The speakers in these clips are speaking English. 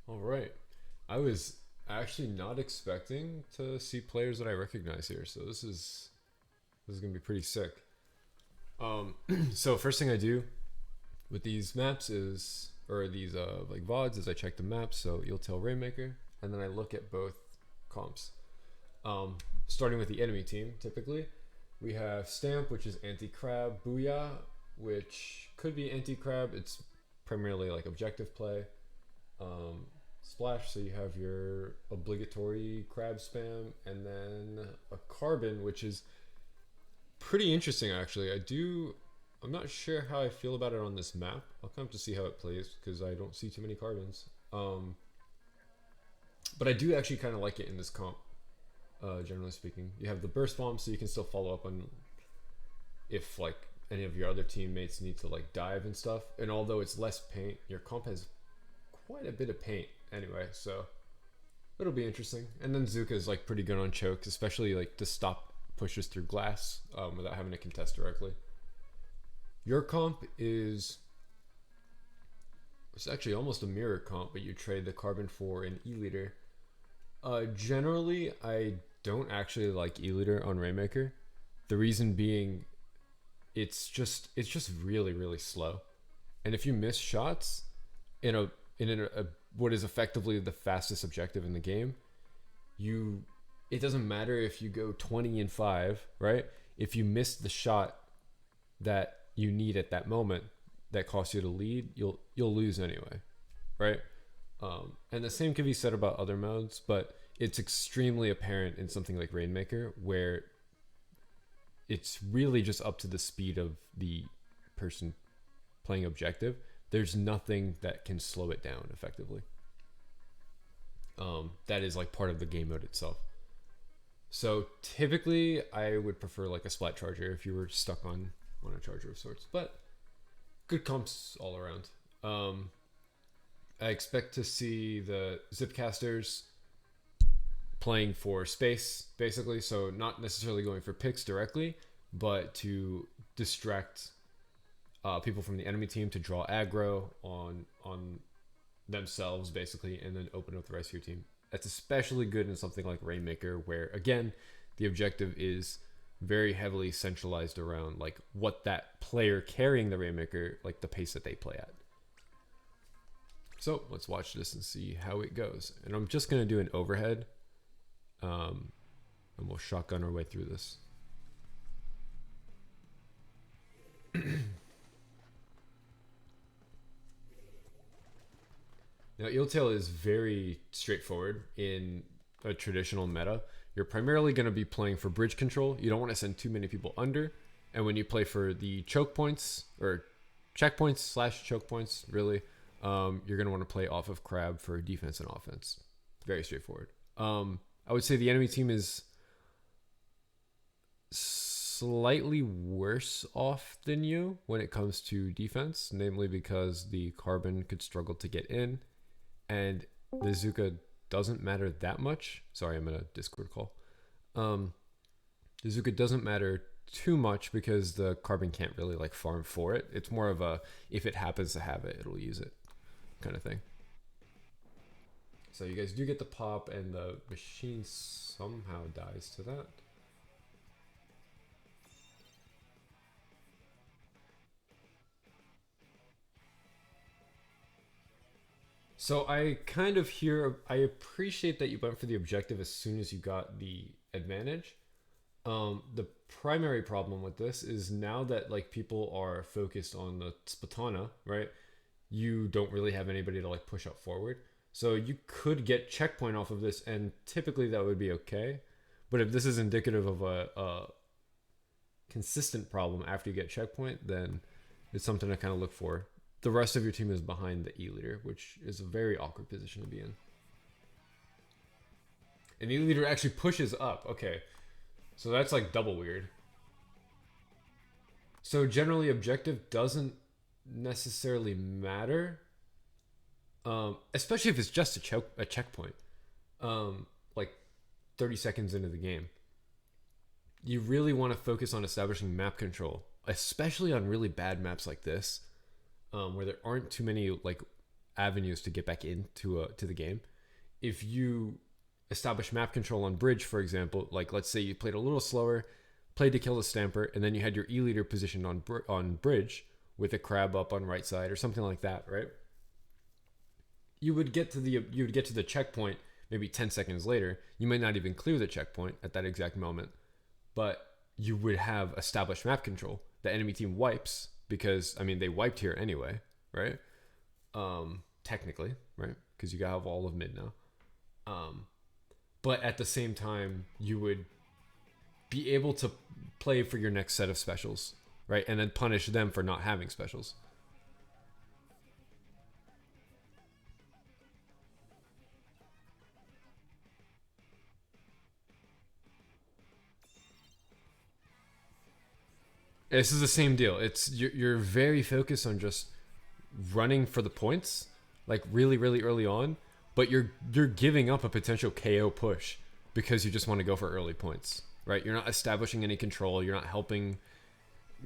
All right. I was actually not expecting to see players that I recognize here, so this is gonna be pretty sick. So first thing I do with these maps is, or these like VODs, is I check the maps. So Eeltail, Rainmaker, and then I look at both comps. Starting with the enemy team, typically we have Stamp, which is anti-crab, Booyah, which could be anti-crab. It's primarily like objective play. Um, Splash, so you have your obligatory crab spam, and then a Carbon, which is pretty interesting actually. I'm not sure how I feel about it on this map. I'll come to see how it plays because I don't see too many Carbons. But I do actually kind of like it in this comp. Generally speaking, you have the burst bomb, so you can still follow up on if like any of your other teammates need to like dive and stuff. And although it's less paint, your comp has quite a bit of paint anyway, so it'll be interesting. And then Zuka is like pretty good on chokes, especially like to stop pushes through glass without having to contest directly. Your comp is it's actually almost a mirror comp, but you trade the Carbon for an E-liter. Generally, I don't actually like E-liter on Rainmaker. The reason being, it's just really slow, and if you miss shots in a what is effectively the fastest objective in the game, you it doesn't matter if you go 20 and 5, right? If you miss the shot that you need at that moment that costs you to lead, you'll lose anyway, right? And the same can be said about other modes, but it's extremely apparent in something like Rainmaker, where it's really just up to the speed of the person playing objective. There's nothing that can slow it down effectively. That is like part of the game mode itself. So typically, I would prefer like a splat charger if you were stuck on a charger of sorts. But good comps all around. I expect to see the Zipcasters playing for space, basically. So not necessarily going for picks directly, but to distract people from the enemy team to draw aggro on themselves, basically, and then open up the rest of your team. That's especially good in something like Rainmaker, where again, the objective is very heavily centralized around like what that player carrying the Rainmaker, like the pace that they play at. So let's watch this and see how it goes. And I'm just gonna do an overhead, and we'll shotgun our way through this. Now, Eeltail is very straightforward in a traditional meta. You're primarily going to be playing for bridge control. You don't want to send too many people under. And when you play for the choke points, or checkpoints slash choke points, really, you're going to want to play off of Crab for defense and offense. Very straightforward. I would say the enemy team is slightly worse off than you when it comes to defense, namely because the Carbon could struggle to get in, and the Zuka doesn't matter that much. Sorry, I'm in a Discord call. The Zuka doesn't matter too much because the Carbon can't really like farm for it. It's more of a if it happens to have it, it'll use it kind of thing. So you guys do get the pop, and the machine somehow dies to that. So I kind of I appreciate that you went for the objective as soon as you got the advantage. The primary problem with this is now that like people are focused on the Spatana, right? You don't really have anybody to like push up forward. So you could get checkpoint off of this, and typically that would be okay. But if this is indicative of a consistent problem after you get checkpoint, then it's something to kind of look for. The rest of your team is behind the E-liter, which is a very awkward position to be in. And the E-liter actually pushes up. Okay, so that's like double weird. So generally, objective doesn't necessarily matter, especially if it's just a checkpoint. Like 30 seconds into the game, you really want to focus on establishing map control, especially on really bad maps like this, where there aren't too many like avenues to get back into to the game. If you establish map control on bridge, for example, like let's say you played a little slower, played to kill the stamper, and then you had your E-leader positioned on bridge with a crab up on right side or something like that, right? You would get to the checkpoint maybe 10 seconds later. You might not even clear the checkpoint at that exact moment, but you would have established map control. The enemy team wipes because, I mean, they wiped here anyway, right? Technically, right? Because you have all of mid now. But at the same time, you would be able to play for your next set of specials, right? And then punish them for not having specials. This is the same deal. It's you're very focused on just running for the points, like really, really early on, but you're giving up a potential KO push because you just want to go for early points, right? You're not establishing any control. You're not helping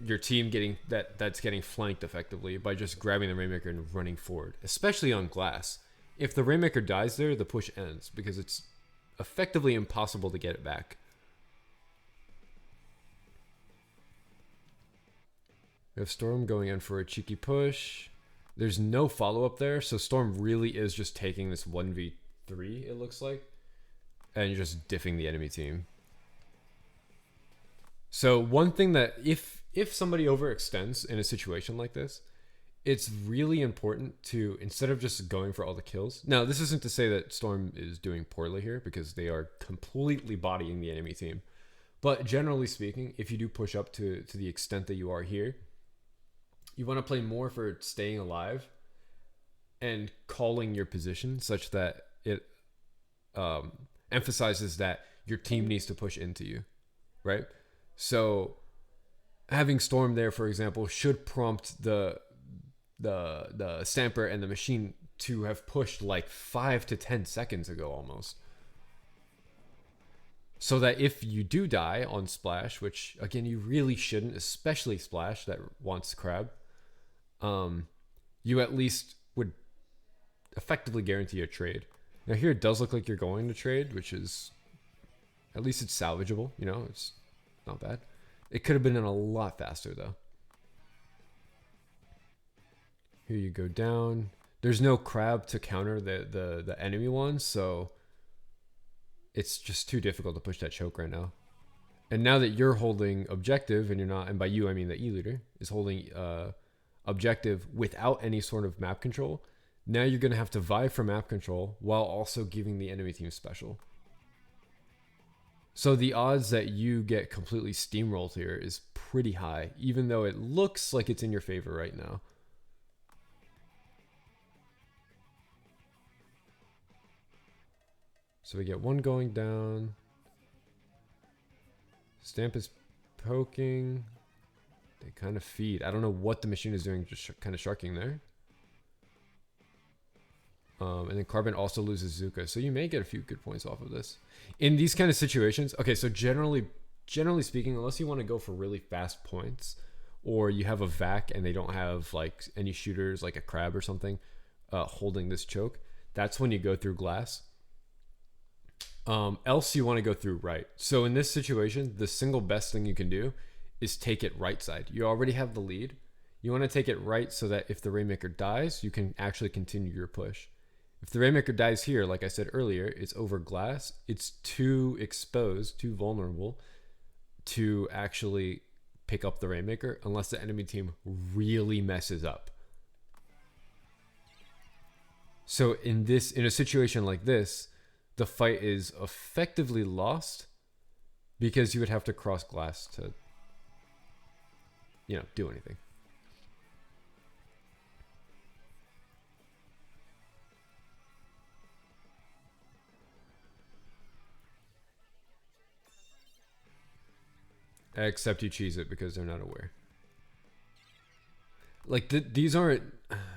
your team that's getting flanked effectively by just grabbing the Rainmaker and running forward, especially on glass. If the Rainmaker dies there, the push ends because it's effectively impossible to get it back. We have Storm going in for a cheeky push. There's no follow-up there, so Storm really is just taking this 1v3, it looks like, and you're just diffing the enemy team. So one thing that if somebody overextends in a situation like this, it's really important to, instead of just going for all the kills. Now, this isn't to say that Storm is doing poorly here, because they are completely bodying the enemy team. But generally speaking, if you do push up to the extent that you are here, you want to play more for staying alive and calling your position such that it emphasizes that your team needs to push into you, right? So having Storm there, for example, should prompt the Stamper and the Machine to have pushed like 5 to 10 seconds ago almost. So that if you do die on Splash, which again you really shouldn't, especially Splash that wants Crab, you at least would effectively guarantee a trade. Now here it does look like you're going to trade, which is, at least it's salvageable, you know, it's not bad. It could have been in a lot faster though. Here you go down. There's no Crab to counter the enemy one, so it's just too difficult to push that choke right now. And now that you're holding objective, and you're not, and by you I mean the E-leader is holding objective without any sort of map control, now you're going to have to vie for map control while also giving the enemy team special. So the odds that you get completely steamrolled here is pretty high, even though it looks like it's in your favor right now. So we get one going down. Stamp is poking. They kind of feed. I don't know what the Machine is doing, just kind of sharking there. And then Carbon also loses Zuka, so you may get a few good points off of this. In these kind of situations, okay, so generally speaking, unless you want to go for really fast points, or you have a vac and they don't have like any shooters like a Crab or something holding this choke, that's when you go through glass. Else you want to go through right. So in this situation, the single best thing you can do is take it right side. You already have the lead. You want to take it right so that if the Rainmaker dies, you can actually continue your push. If the Rainmaker dies here, like I said earlier, it's over glass. It's too exposed, too vulnerable to actually pick up the Rainmaker unless the enemy team really messes up. So in a situation like this, the fight is effectively lost because you would have to cross glass to, you know, do anything. Except you cheese it because they're not aware. Like these aren't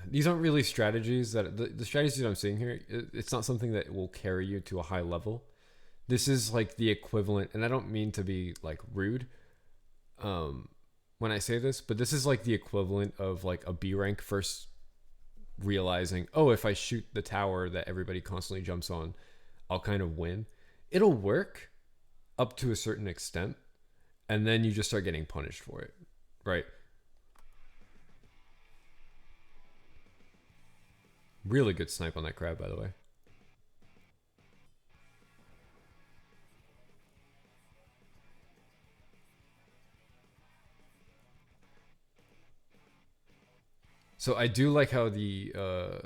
really strategies that the strategies that I'm seeing here. It's not something that will carry you to a high level. This is like the equivalent, and I don't mean to be like rude when I say this, but this is like the equivalent of like a B rank first realizing, oh, if I shoot the tower that everybody constantly jumps on, I'll kind of win. It'll work up to a certain extent, and then you just start getting punished for it, right? Really good snipe on that crab, by the way. So I do like how the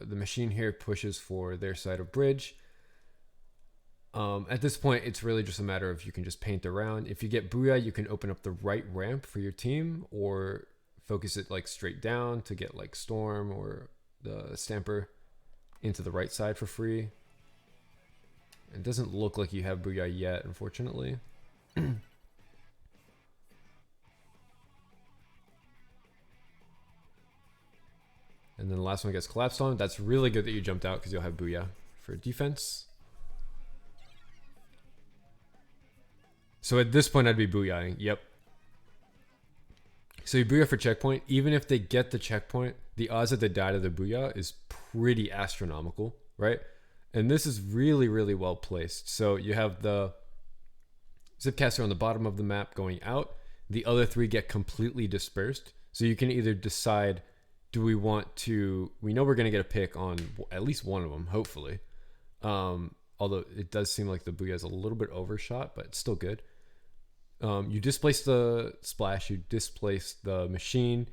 machine here pushes for their side of bridge. At this point, it's really just a matter of you can just paint around. If you get Booyah, you can open up the right ramp for your team, or focus it like straight down to get like Storm or the Stamper into the right side for free. It doesn't look like you have Booyah yet, unfortunately. And then the last one gets collapsed on. That's really good that you jumped out because you'll have Booyah for defense. So at this point, I'd be Booyahing. Yep. So you Booyah for checkpoint. Even if they get the checkpoint, the odds that they die to the Booyah is pretty astronomical, right? And this is really, really well placed. So you have the Zipcaster on the bottom of the map going out. The other three get completely dispersed. So you can either decide, do we want to... We know we're going to get a pick on at least one of them, hopefully. Although it does seem like the Booyah is a little bit overshot, but it's still good. You displace the splash, you displace the machine,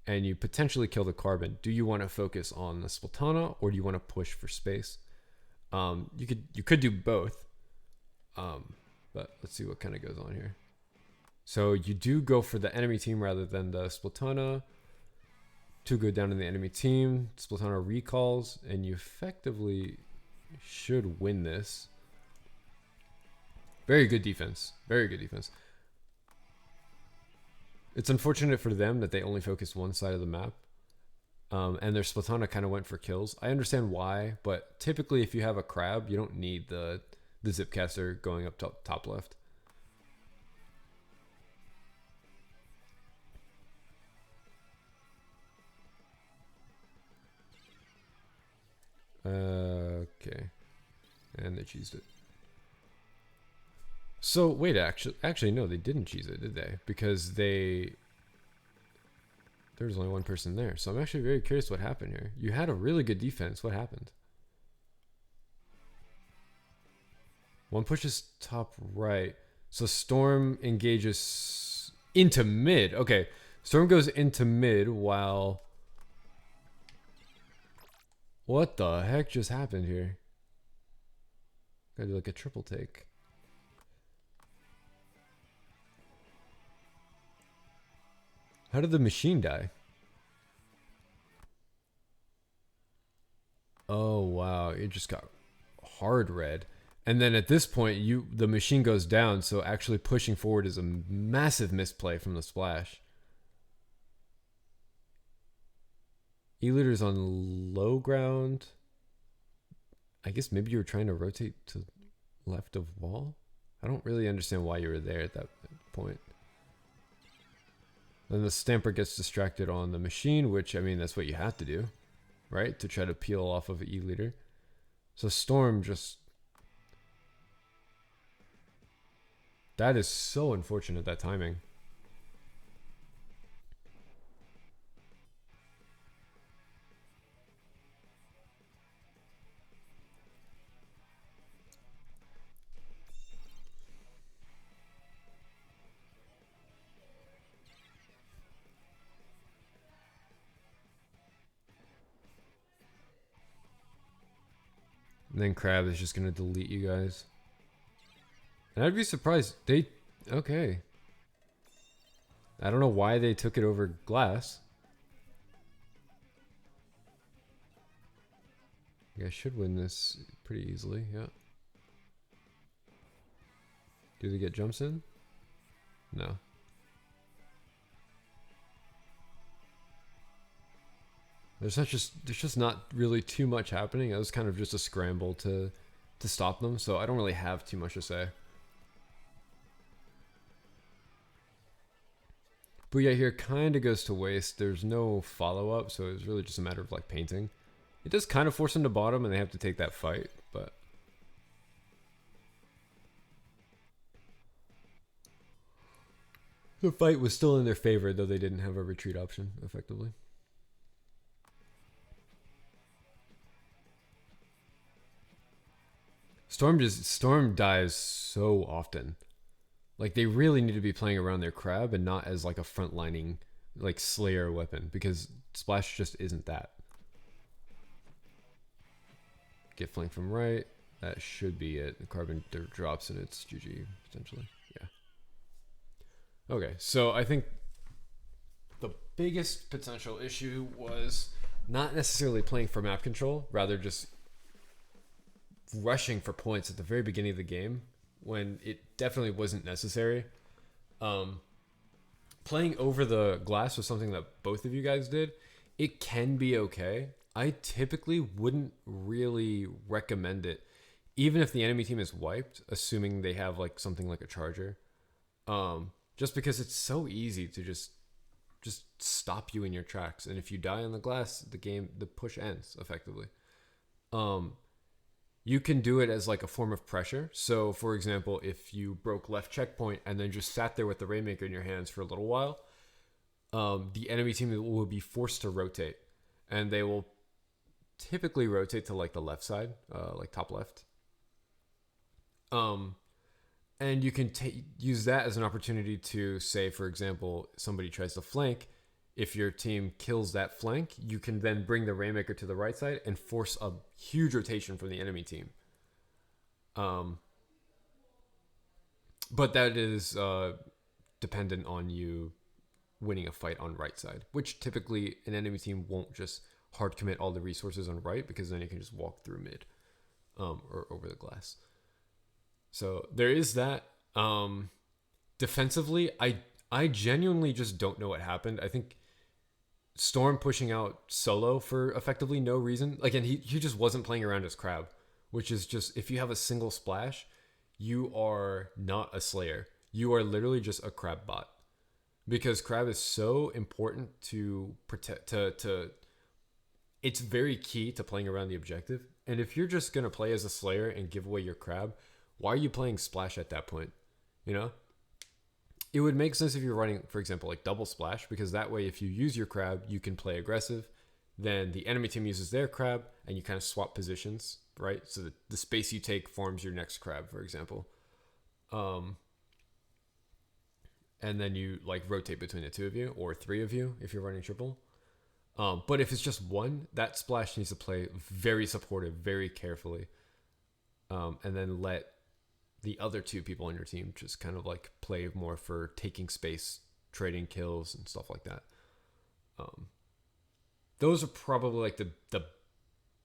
and you potentially kill the carbon. Do you want to focus on the Splatana, or do you want to push for space? You could do both. But let's see what kind of goes on here. So you do go for the enemy team rather than the Splatana. 2 go down in the enemy team. Splatana recalls, and you effectively should win this. Very good defense. Very good defense. It's unfortunate for them that they only focused one side of the map. And their Splatana kind of went for kills. I understand why, but typically if you have a crab, you don't need the Zipcaster going up top left. Okay. And they cheesed it. So wait, actually no, they didn't cheese it, did they? Because there's only one person there. So I'm actually very curious what happened here. You had a really good defense. What happened? One pushes top right. So Storm engages into mid. Okay. Storm goes into mid while... What the heck just happened here? Gotta do like a triple take. How did the machine die? Oh wow, it just got hard red. And then at this point, the machine goes down, so actually pushing forward is a massive misplay from the splash. E-liter's on low ground. I guess maybe you were trying to rotate to left of wall? I don't really understand why you were there at that point. Then the Stamper gets distracted on the machine, which, I mean, that's what you have to do, right? To try to peel off of E-liter. So Storm just... That is so unfortunate, that timing. And then Crab is just gonna delete you guys. And I'd be surprised. Okay. I don't know why they took it over glass. You guys should win this pretty easily, yeah. Do they get jumps in? No. There's just not really too much happening. It was kind of just a scramble to stop them, so I don't really have too much to say. Booyah here kind of goes to waste. There's no follow-up, so it's really just a matter of like painting. It does kind of force them to bottom, and they have to take that fight, but the fight was still in their favor, though they didn't have a retreat option, effectively. Storm dies so often. Like, they really need to be playing around their crab and not as like a frontlining like Slayer weapon, because Splash just isn't that. Get flanked from right. That should be it. The carbon drops and it's GG potentially. Yeah. Okay, so I think the biggest potential issue was not necessarily playing for map control, rather just rushing for points at the very beginning of the game when it definitely wasn't necessary. Playing over the glass was something that both of you guys did. It can be okay. I typically wouldn't really recommend it, even if the enemy team is wiped, assuming they have like something like a charger. Just because it's so easy to just stop you in your tracks, and if you die on the glass, the push ends effectively. You can do it as like a form of pressure. So, for example, if you broke left checkpoint and then just sat there with the Rainmaker in your hands for a little while, the enemy team will be forced to rotate, and they will typically rotate to like the left side, like top left. And you can use that as an opportunity to say, for example, somebody tries to flank. If your team kills that flank, you can then bring the Rainmaker to the right side and force a huge rotation from the enemy team. But that is dependent on you winning a fight on right side, which typically an enemy team won't just hard commit all the resources on right, because then you can just walk through mid or over the glass. So there is that. Defensively, I genuinely just don't know what happened. I think Storm pushing out solo for effectively no reason. Like, and he just wasn't playing around his crab, which is just, if you have a single splash, you are not a Slayer. You are literally just a crab bot, because crab is so important to protect. It's very key to playing around the objective. And if you're just gonna play as a Slayer and give away your crab, why are you playing splash at that point? You know? It would make sense if you're running, for example, like double splash, because that way if you use your crab, you can play aggressive. Then the enemy team uses their crab, and you kind of swap positions, right? So that the space you take forms your next crab, for example. And then you like rotate between the two of you, or three of you if you're running triple. But if it's just one, that splash needs to play very supportive, very carefully. And then let the other two people on your team just kind of like play more for taking space, trading kills, and stuff like that. Those are probably like the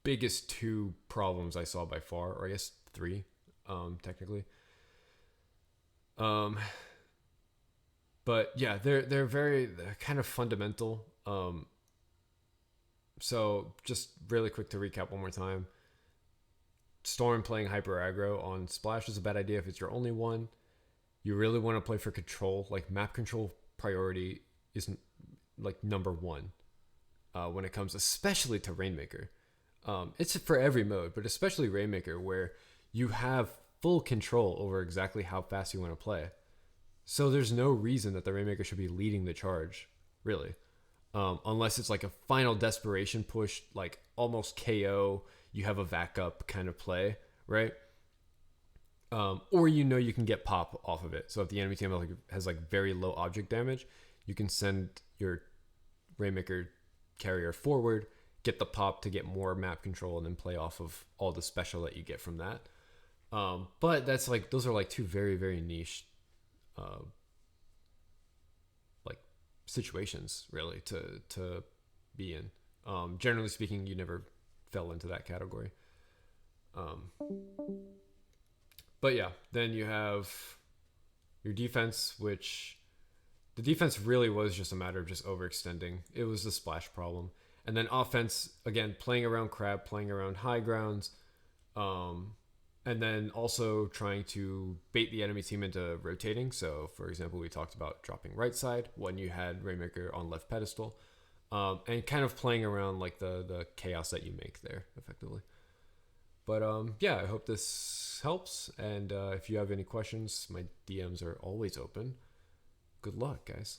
biggest two problems I saw by far, or I guess three, technically. But yeah, they're kind of fundamental. So just really quick to recap one more time. Storm playing hyper aggro on splash is a bad idea if it's your only one. You really want to play for control. Like, map control priority isn't like number one when it comes especially to Rainmaker. It's for every mode, but especially Rainmaker, where you have full control over exactly how fast you want to play. So there's no reason that the Rainmaker should be leading the charge, really. Unless it's like a final desperation push, like almost KO, you have a vac up kind of play, right? Or you can get pop off of it. So if the enemy team has like very low object damage, you can send your Rainmaker carrier forward, get the pop to get more map control, and then play off of all the special that you get from that. But that's like, those are like two very, very niche like situations really to be in. Generally speaking, you never fell into that category. But yeah, then you have your defense, which the defense really was just a matter of just overextending. It was the splash problem. And then offense, again, playing around crab, playing around high grounds, and then also trying to bait the enemy team into rotating. So, for example, we talked about dropping right side when you had Rainmaker on left pedestal. and kind of playing around like the chaos that you make there effectively. But yeah, I hope this helps. And if you have any questions, my DMs are always open. Good luck, guys.